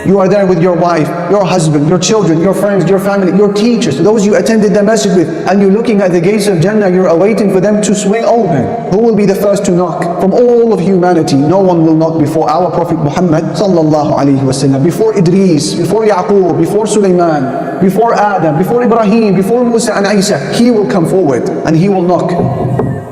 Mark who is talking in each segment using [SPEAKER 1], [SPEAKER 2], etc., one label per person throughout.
[SPEAKER 1] You are there with your wife, your husband, your children, your friends, your family, your teachers, those you attended the masjid with, and you're looking at the gates of Jannah, you're awaiting for them to swing open. Who will be the first to knock? From all of humanity, no one will knock before our Prophet Muhammad sallallahu alaihi wasallam, before Idris, before Yaqub, before Sulaiman, before Adam, before Ibrahim, before Musa and Isa. He will come forward and he will knock.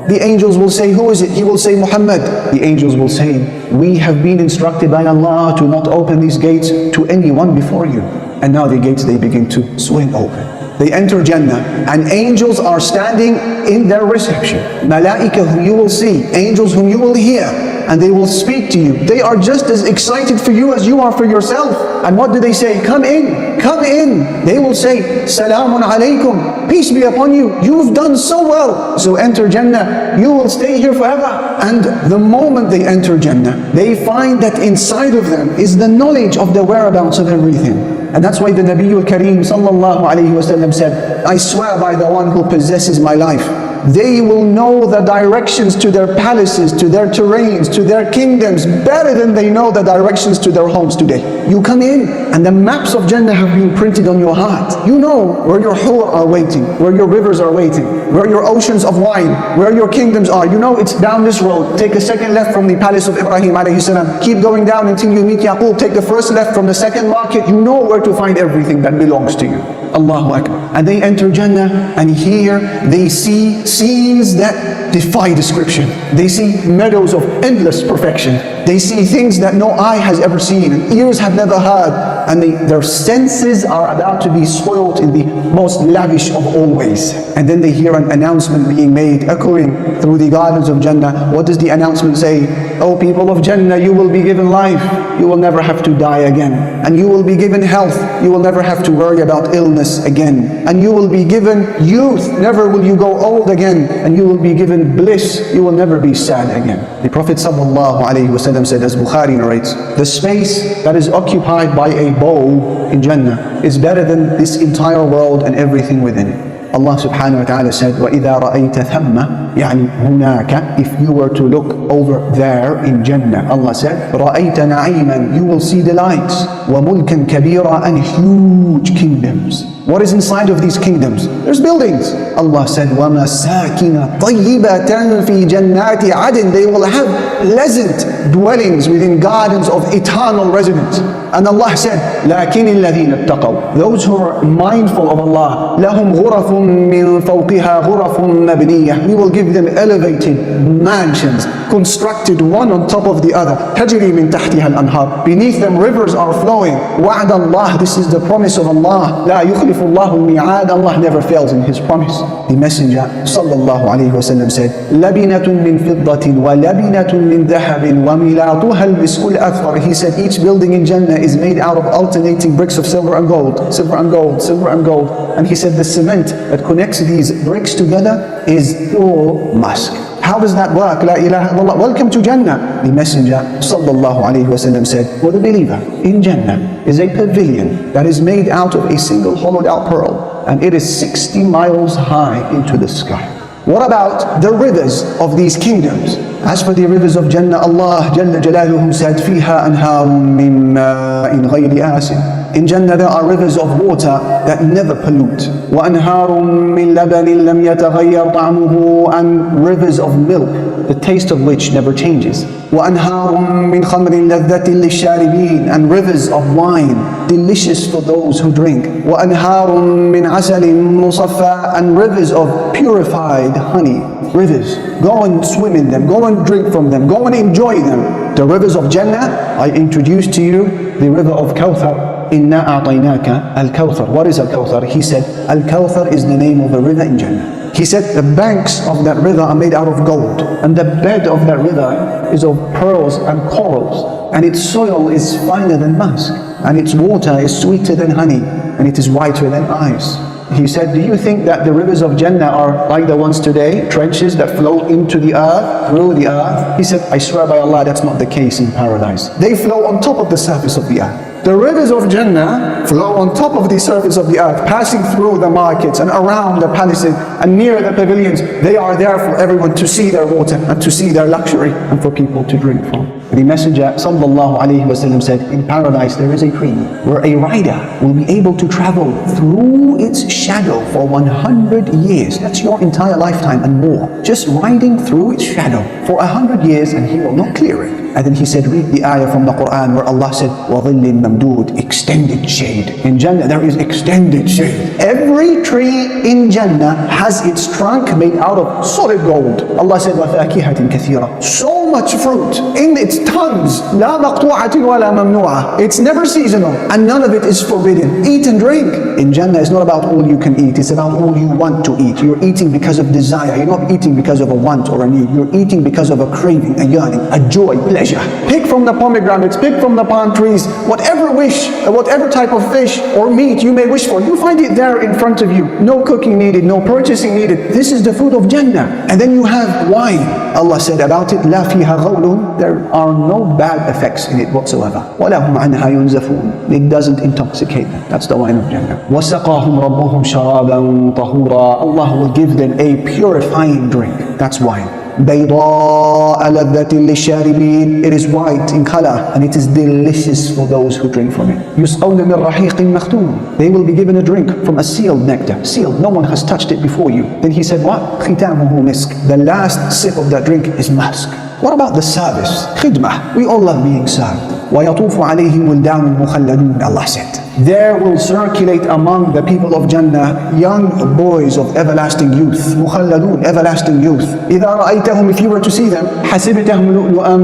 [SPEAKER 1] The angels will say, who is it? He will say, Muhammad. The angels will say, we have been instructed by Allah to not open these gates to anyone before you. And now the gates, they begin to swing open. They enter Jannah, and angels are standing in their reception. Malaika whom you will see, angels whom you will hear, and they will speak to you. They are just as excited for you as you are for yourself. And what do they say? Come in, come in. They will say, Salamun alaykum, peace be upon you. You've done so well. So enter Jannah, you will stay here forever. And the moment they enter Jannah, they find that inside of them is the knowledge of the whereabouts of everything. And that's why the Nabiul Kareem sallallahu alayhi wasallam said, I swear by the one who possesses my life, they will know the directions to their palaces, to their terrains, to their kingdoms better than they know the directions to their homes today. You come in and the maps of Jannah have been printed on your heart. You know where your hur are waiting, where your rivers are waiting, where your oceans of wine, where your kingdoms are. You know it's down this road. Take a second left from the palace of Ibrahim alayhi salam. Keep going down until you meet Yaqub. Take the first left from the second market. You know where to find everything that belongs to you. Allahu Akbar. And they enter Jannah, and here they see scenes that defy description. They see meadows of endless perfection. They see things that no eye has ever seen and ears have never heard. And their senses are about to be spoiled in the most lavish of all ways. And then they hear an announcement being made, echoing through the gardens of Jannah. What does the announcement say? O people of Jannah, you will be given life. You will never have to die again. And you will be given health. You will never have to worry about illness again. And you will be given youth. Never will you go old again. And you will be given bliss. You will never be sad again. The Prophet ﷺ said, as Bukhari narrates, the space that is occupied by a bowl in Jannah is better than this entire world and everything within it. Allah subhanahu wa ta'ala said, وَإِذَا رَأَيْتَ ثَمَّ يعني هناك, if you were to look over there in Jannah, Allah said, رَأَيْتَ نَعِيمًا, you will see delights, وَمُلْكًا كَبِيرًا, and huge kingdoms. What is inside of these kingdoms? There's buildings. Allah said, وَمَسَاكِنَ طَيِّبَةً فِي جَنَّاتِ عَدْنٍ, they will have pleasant dwellings within gardens of eternal residence. And Allah said, لَكِنِ الَّذِينَ اتَّقَوْا, those who are mindful of Allah, لَهُمْ غُرَفٌ مِّن فَوْقِهَا غُرَفٌ مَّبْنِيَّةٌ, we will give them elevated mansions, constructed one on top of the other. تَجْرِي مِن تَحْتِهَا الْأَنْهَارُ, beneath them rivers are flowing. وَعْدَ اللَّهِ, this is the promise of Allah. لَا يُخْلِفُ اللَّهُ الْمِيعَادَ, Allah never fails in His promise. The Messenger sallallahu alayhi wasallam said, لَبِنَةٌ مِّن فِضَّةٍ وَلَبِنَةٌ مِّن ذَهَبٍ وَمِلَاطُهَا الْمِسْكُ الْأَثْفَرِ. He said each building in Jannah is made out of alternating bricks of silver and gold, silver and gold, silver and gold. And he said the cement that connects these bricks together is pure musk. How does that work? La ilaha illallah. Welcome to Jannah. The Messenger sallallahu alayhi wasallam said, for the believer in Jannah is a pavilion that is made out of a single hollowed out pearl, and it is 60 miles high into the sky. What about the rivers of these kingdoms? As for the rivers of Jannah, Allah Jalla Jalaluhu said, فِيهَا أَنْهَارٌ مِّن مَّاءٍ غَيْرِ آسٍ. In Jannah there are rivers of water that never pollute. وَأَنْهَارٌ مِّن لَبَنٍ لَمْ يَتَغَيَّرْ طَعْمُهُ, and rivers of milk, the taste of which never changes. وَأَنْهَارٌ مِّن خَمْرٍ لَذَّةٍ لِلشَّارِبِينَ, and rivers of wine, delicious for those who drink. وَأَنْهَارٌ مِّن عَسَلٍ مُصَفَّى, and rivers of purified honey. Rivers, go and swim in them, go and drink from them, go and enjoy them. The rivers of Jannah, I introduce to you the river of Kawthar. إِنَّا أَعْطَيْنَاكَ الْكَوْثَرَ. What is Al-Kawthar? He said, Al-Kawthar is the name of a river in Jannah. He said the banks of that river are made out of gold, and the bed of that river is of pearls and corals, and its soil is finer than musk, and its water is sweeter than honey, and it is whiter than ice. He said, do you think that the rivers of Jannah are like the ones today, trenches that flow into the earth, through the earth? He said, I swear by Allah, that's not the case in paradise. They flow on top of the surface of the earth. The rivers of Jannah flow on top of the surface of the earth, passing through the markets and around the palaces and near the pavilions. They are there for everyone to see their water and to see their luxury and for people to drink from. The Messenger sallallahu alayhi wasallam said, in paradise there is a tree where a rider will be able to travel through its shadow for 100 years. That's your entire lifetime and more. Just riding through its shadow for 100 years and he will not clear it. And then he said, read the ayah from the Quran where Allah said, وَظِلٍّ مَمْدُودٍ, extended shade. In Jannah there is extended shade. Every tree in Jannah has its trunk made out of solid gold. Allah said, وَفَاكِهَةٍ كَثِيرًا, so much fruit, in its tons. لَا مَقْطُوعَةٍ وَلَا مَمْنُوعَةٍ, it's never seasonal and none of it is forbidden. Eat and drink. In Jannah it's not about all you can eat, it's about all you want to eat. You're eating because of desire, you're not eating because of a want or a need. You're eating because of a craving, a yearning, a joy, pleasure. Pick from the pomegranates, pick from the palm trees, whatever wish, whatever type of fish or meat you may wish for, you find it there in front of you. No cooking needed, no purchasing needed. This is the food of Jannah. And then you have wine. Allah said about it, لَا فِيهَا غَوْلٌ, there are no bad effects in it whatsoever. وَلَا هُمْ عَنْهَا يُنْزَفُونَ, it doesn't intoxicate them. That's the wine of Jannah. وَسَقَاهُمْ رَبُّهُمْ شَرَابًا طَهُورًا, Allah will give them a purifying drink. That's wine. بيضاء لذة للشاربين, it is white in color and it is delicious for those who drink from it. يسقون من رحيق مختوم, they will be given a drink from a sealed nectar. Sealed, no one has touched it before you. Then he said what? ختامه مسك, the last sip of that drink is musk. What about the service? Khidmah, we all love being served. وَيَطُوفُ عَلَيْهِمْ وِلْدَانٌ مُخَلَّدُونَ, Allah said. There will circulate among the people of Jannah young boys of everlasting youth. مُخَلَّدُونَ, everlasting youth. إِذَا رَأَيْتَهُمْ, if you were to see them, حَسِبْتَهُمْ لُؤْلُؤًا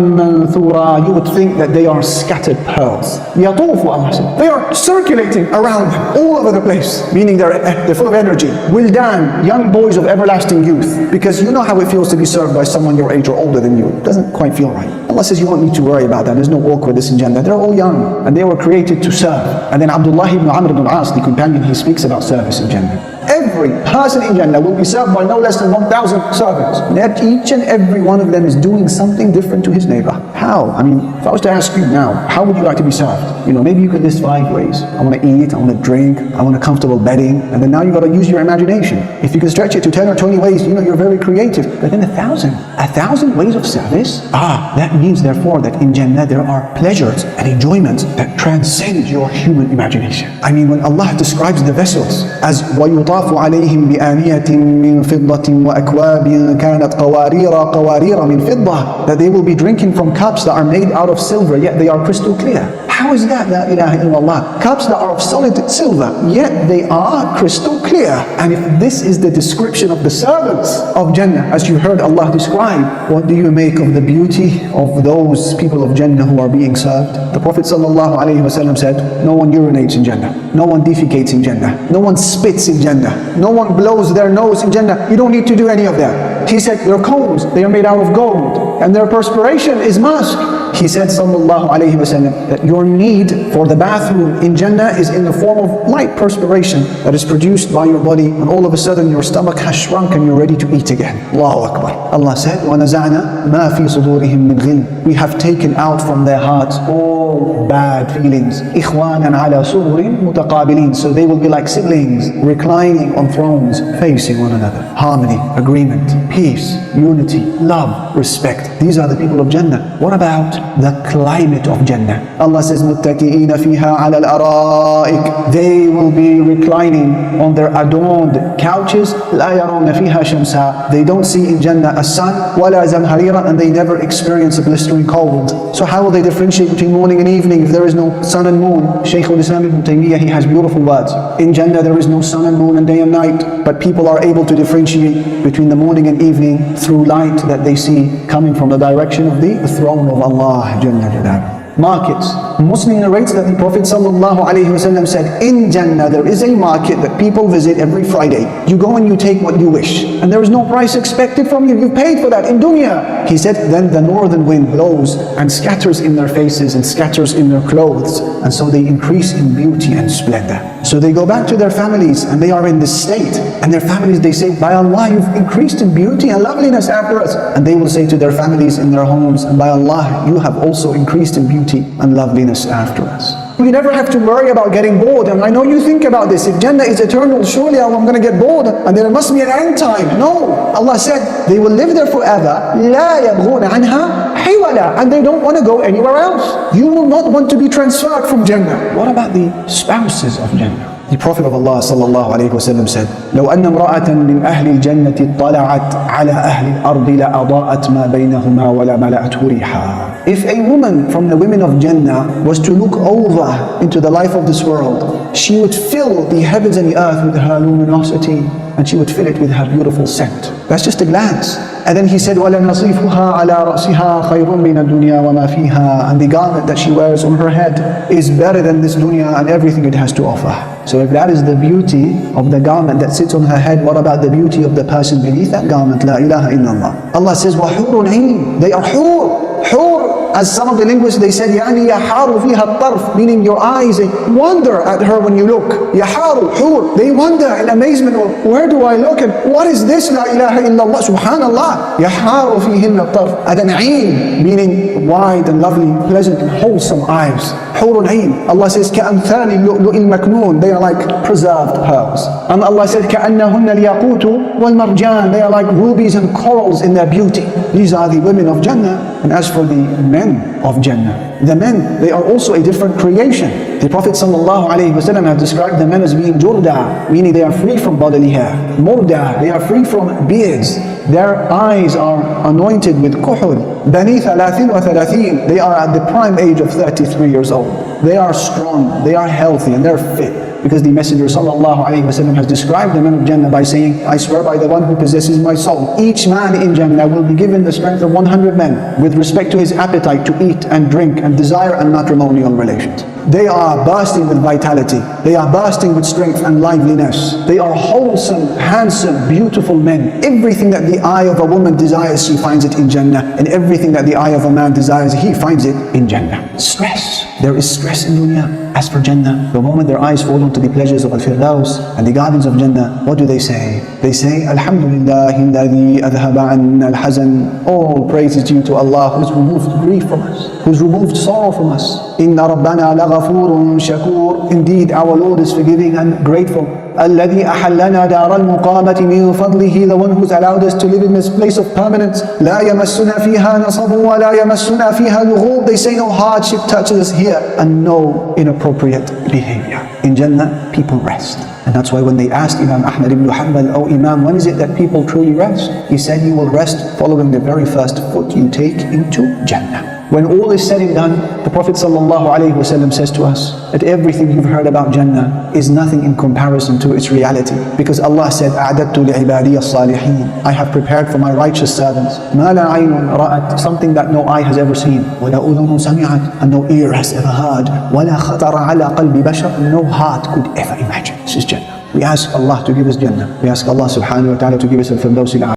[SPEAKER 1] مَنْثُورًا, you would think that they are scattered pearls. يَطُوفُ, Allah said. They are circulating around them, all over the place, meaning they're full of energy. Wildan, young boys of everlasting youth. Because you know how it feels to be served by someone your age or older than you. It doesn't quite feel right. Allah says you won't need to worry about that. There's no awkwardness in Jannah. They're all young and they were created to serve. And then Abdullah ibn Amr ibn As, the companion, he speaks about service in Jannah. Every person in Jannah will be served by no less than 1,000 servants. Yet each and every one of them is doing something different to his neighbor. How? I mean, if I was to ask you now, how would you like to be served? You know, maybe you could list 5 ways. I want to eat, I want to drink, I want a comfortable bedding. And then now you've got to use your imagination. If you can stretch it to 10 or 20 ways, you know, you're very creative. But then 1,000 ways of service? That means therefore that in Jannah there are pleasures and enjoyments that transcend your human imagination. I mean, when Allah describes the vessels as وَيُطَافُ عَلَيْهِمْ بِآنِيَةٍ مِّن فِضَّةٍ وَأَكْوَابٍ كَانَتْ قَوَارِيرَ مِن فِضَّةٍ, that they will be drinking from cups that are made out of silver, yet they are crystal clear. How is that? La ilaha illallah. Cups that are of solid silver, yet they are crystal clear. And if this is the description of the servants of Jannah, as you heard Allah describe, what do you make of the beauty of those people of Jannah who are being served? The Prophet ﷺ said, no one urinates in Jannah, no one defecates in Jannah, no one spits in Jannah, no one blows their nose in Jannah. You don't need to do any of that. He said, their combs, they are made out of gold, and their perspiration is musk. He said sallallahu alayhi wasallam that your need for the bathroom in Jannah is in the form of light perspiration that is produced by your body, and all of a sudden your stomach has shrunk and you're ready to eat again. Allahu Akbar. Allah said, وَنَزَعْنَا مَا فِي صُدُورِهِمْ مِنْ غِلٍّ, we have taken out from their hearts all bad feelings. إِخْوَانًا عَلَى سُرُرٍ مُتَقَابِلِينَ, so they will be like siblings reclining on thrones facing one another. Harmony, agreement, peace, unity, love, respect. These are the people of Jannah. What about the climate of Jannah? Allah says, مُتَّكِئِينَ فِيهَا عَلَى الْأَرَائِكِ, they will be reclining on their adorned couches. لَا يَرَوْنَ فِيهَا شَمْسًا, they don't see in Jannah a sun, وَلَا زَمْهَرِيرًا, and they never experience a blistering cold. So how will they differentiate between morning and evening if there is no sun and moon? Shaykh al-Islam ibn Taymiyyah, he has beautiful words. In Jannah there is no sun and moon and day and night, but people are able to differentiate between the morning and evening through light that they see coming from the direction of the throne of Allah Jalla Jalaluhu. Markets. Muslim narrates that the Prophet ﷺ said, in Jannah there is a market that people visit every Friday. You go and you take what you wish, and there is no price expected from you. You paid for that in dunya. He said, then the northern wind blows and scatters in their faces and scatters in their clothes, and so they increase in beauty and splendor. So they go back to their families and they are in this state, and their families, they say, by Allah, you've increased in beauty and loveliness after us. And they will say to their families in their homes, and by Allah, you have also increased in beauty and loveliness after us. We never have to worry about getting bored. And I know you think about this. If Jannah is eternal, surely I'm going to get bored and there must be an end time. No. Allah said they will live there forever. لا يبغون عنها hiwala, and they don't want to go anywhere else. You will not want to be transferred from Jannah. What about the spouses of Jannah? The Prophet of Allah sallallahu alayhi wa sallam said, لو أن امرأة من أهل الجنة اطلعت على أهل الأرض لأضاءت ما بينهما ولا ملأته ريحا. If a woman from the women of Jannah was to look over into the life of this world, she would fill the heavens and the earth with her luminosity, and she would fill it with her beautiful scent. That's just a glance. And then he said, وَلَنَصِيفُهَا عَلَى رَأْسِهَا خَيْرٌ مِّنَ الدُّنْيَا وَمَا فِيهَا. And the garment that she wears on her head is better than this dunya and everything it has to offer. So if that is the beauty of the garment that sits on her head, what about the beauty of the person beneath that garment? La ilaha illallah. Allah says, وَحُورٌ عِينٌ. They are hur. Hur, as some of the linguists, they said, يعني يحار فيها الطرف, meaning your eyes, they wonder at her when you look. يحار, hur, they wonder in amazement, where do I look and what is this? La ilaha illallah, subhanallah. يحار فيهن الطرف. And an ayn, meaning wide and lovely, pleasant and wholesome eyes. حور عين. Allah says, كأمثال اللؤلؤ المكنون. They are like preserved pearls. And Allah said, كأنهن الياقوت والمرجان. They are like rubies and corals in their beauty. These are the women of Jannah. And as for the men of Jannah, the men, they are also a different creation. The Prophet ﷺ has described the men as being jurda, meaning they are free from bodily hair. Murda, they are free from beards. Their eyes are anointed with kuhul. Bani thalathin wa thalathin, they are at the prime age of 33 years old. They are strong, they are healthy, and they're fit. Because the Messenger ﷺ has described the men of Jannah by saying, I swear by the one who possesses my soul, each man in Jannah will be given the strength of 100 men with respect to his appetite to eat and drink and desire and matrimonial relations. They are bursting with vitality. They are bursting with strength and liveliness. They are wholesome, handsome, beautiful men. Everything that the eye of a woman desires, she finds it in Jannah. And everything that the eye of a man desires, he finds it in Jannah. Stress. There is stress in dunya. As for Jannah, the moment their eyes fall onto the pleasures of Al-Firdaus and the gardens of Jannah, what do they say? They say, Alhamdulillah, alladhi adhaba anna al-hazan. All praise is due to Allah who's removed grief from us, who's removed sorrow from us. Inna rabbana laghafurun shakur. Indeed, our Lord is forgiving and grateful. الذي أحلنا دار المقامة من فضله, the one who's allowed us to live in this place of permanence. لا يمسنا فيها نصب ولا يمسنا فيها لغوب. They say no hardship touches us here and no inappropriate behavior. In Jannah, people rest. And that's why when they asked Imam Ahmad ibn Hanbal, oh Imam, when is it that people truly rest? He said, you will rest following the very first foot you take into Jannah. When all is said and done, the Prophet ﷺ says to us that everything you've heard about Jannah is nothing in comparison to its reality. Because Allah said, أَعْدَدْتُ لِعِبَادِيَ الصَّالِحِينَ. I have prepared for my righteous servants مَا لَا عَيْنٌ رَأَتْ, something that no eye has ever seen, وَلَا أُذُنٌ سَمِعَتْ, and no ear has ever heard, وَلَا خَطَرَ عَلَى قَلْبِ بَشَرٍ, no heart could ever imagine. This is Jannah. We ask Allah to give us Jannah. We ask Allah subhanahu wa ta'ala to give us al-Firdaus al-A'la.